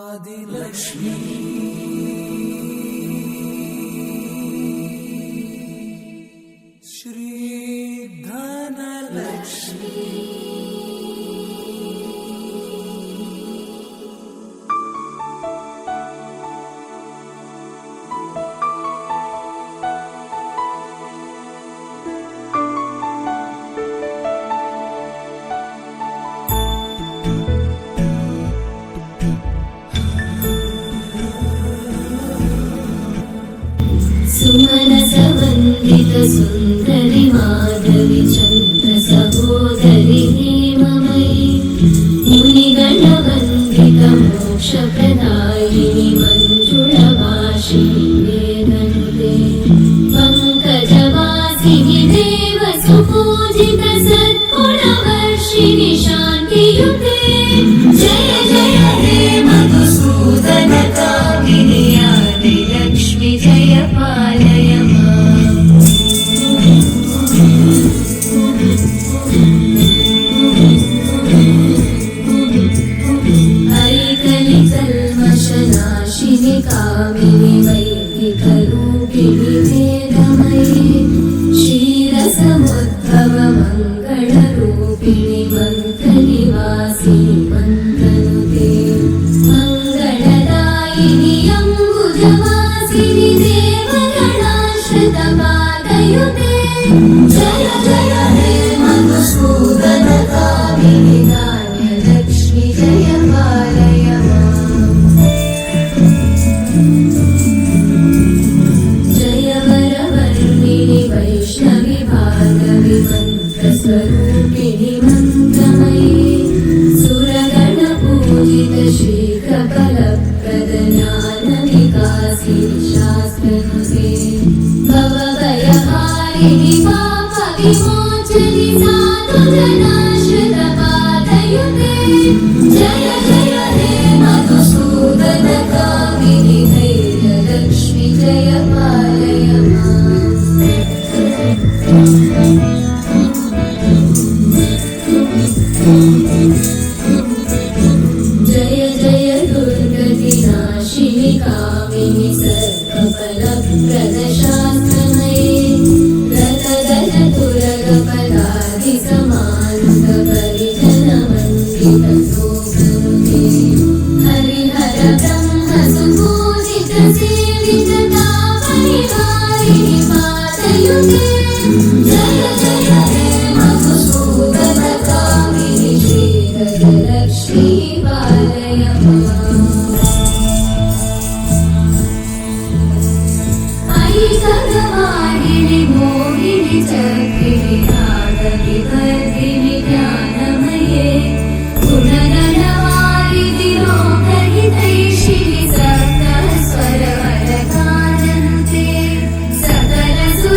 आदिलक्ष्मी श्री धनलक्ष्मी सुमनसवन्दित सुन्दरि माधवि चन्द्र सहोदरि हेममयि मुनिगणवन्दित मोक्षप्रदायिनि मञ्जुळभाषिणि वेदन्ते पङ्कजवासिनि देवसुपूजित सद्गुणवर्षिणि शान्तियुते जय जय हे मधुसूदन कामिनि आदिलक्ष्मि जय पालय ऐकलिकल्मषनाशिनि कामिनि वैदिकरूपिणि वेदमयि क्षीरसमुद्भव मङ्गलरूपिणि मन्त्रनिवासिनि मन्त्रनुते मङ्गलदायिनि अम्बुजवासिनि देवगणाश्रितपादयुते जय जय हे मधुसूदन कामिनि धान्यलक्ष्मि जय पालय जय वरवर्णिनि वैष्णवि भार्गवि मन्त्रस्वरूपिणि मन्त्रमयि सुरगणपूजित शीघ्रफलप्रद ज्ञानविकासिनि शास्त्रनुते भवभयहारिणि पापविमोचनि साधुजनाश्रितपादयुते जय जय हे मधुसूदन कामिनि धैर्यलक्ष्मि जय पालय जय जय दुर्गतिनाशिनि कामिनि सर्वफलप्रद शास्त्रमयि रतगजतुरगपदादि समानुत परिजनवन्दित लोकनुते हरिहर ब्रह्म सुपूजित सेवित तापनिवारिणि पादयुते जय जय हे मधुसूदन कामिनि श्रीगजलक्ष्मी पालय ऐकगवाहिनि मोहिनि चक्रिणि नादविवर्धिनि ज्ञानमये गुणगणवारिधि लोकहितैषिणि सप्तस्वरवरकानन्ते सकलसुरासुरदेव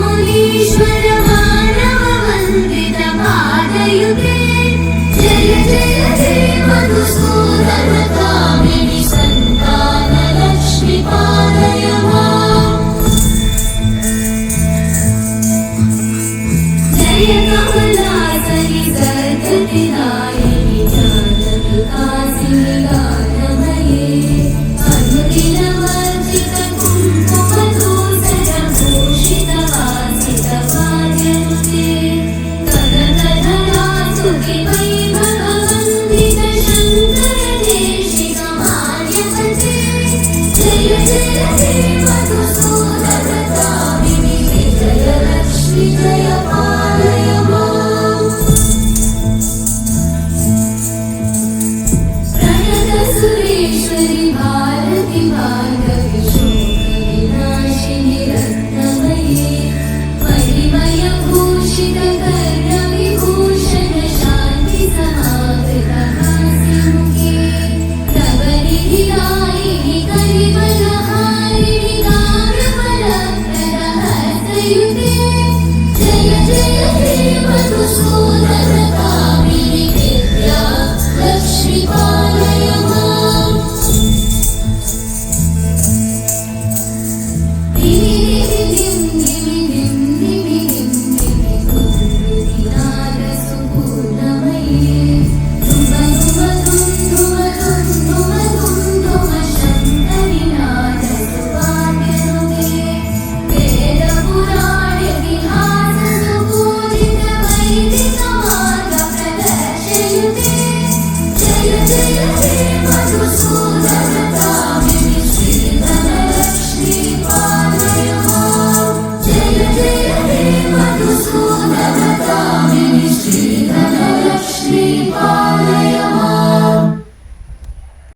मुनीश्वर मानववन्दित पादयुते जय जय हे मधुसूदन कामिनि सन्तानलक्ष्मि पालय जय कमलासनि सद्गतिदायिनि ज्ञानविकासिनि गानमये अनुदिनवर्जित कुङ्कुमधूसरभूषितवासित वाद्यनुते कनकधरासुति वैभववन्दित शङ्करदेशिक मान्यपते जय जय हे मधुसूदन कामिनि विजयलक्ष्मि जय पालय प्रणतसुरेश्वरि भारति भार्गवि शोकविनाशिनि रत्नमयि परिमयभूषित कर्णविभूषण शान्ति समावृत हास्यमुखे नवनिधिदायिनि कलिबलहारिणि काव्यफलप्रद हस्तयुते जय जय हे मधुसूदन कामिनि विद्या लक्ष्मि पालय सुपूर्णमये धुम धुम धुम धुम जय हे मधुसूदनकामिनि श्रीधनलक्ष्मी पालय माम् जय जय हे मधुसूदनकामिनि